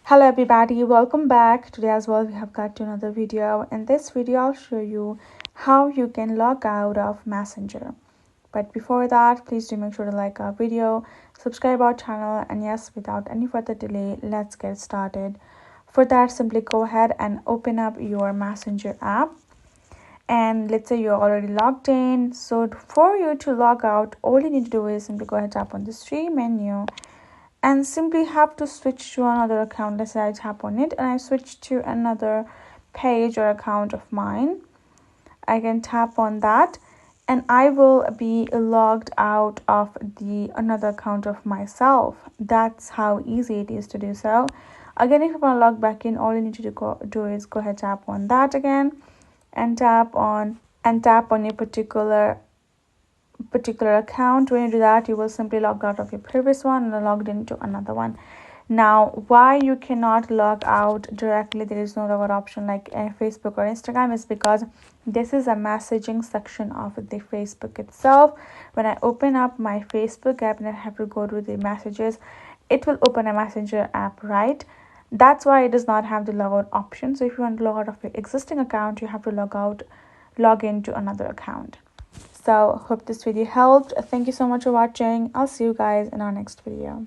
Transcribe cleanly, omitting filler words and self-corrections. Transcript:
Hello everybody, welcome back. Today as well we have got to another video. In this video I'll show you how you can log out of Messenger. But before that, please do make sure to like our video, subscribe our channel, and yes, without any further delay, let's get started. For that, simply go ahead and open up your Messenger app. And let's say you're already logged in. So for you to log out, all you need to do is simply go ahead and tap on the stream menu and simply have to switch to another account. Let's say I tap on it and I switch to another page or account of mine. I can tap on that and I will be logged out of the another account of myself. That's how easy it is to do so. Again, if you want to log back in, all you need to do is go ahead, tap on that again, and tap on your particular account. When you do that, you will simply log out of your previous one and logged into another one. Now, why you cannot log out directly, there is no logout option like Facebook or Instagram, is because this is a messaging section of the Facebook itself. When I open up my Facebook app and I have to go to the messages, it will open a Messenger app, right? That's why it does not have the logout option. So if you want to log out of your existing account, you have to log into another account. So hope this video helped. Thank you so much for watching. I'll see you guys in our next video.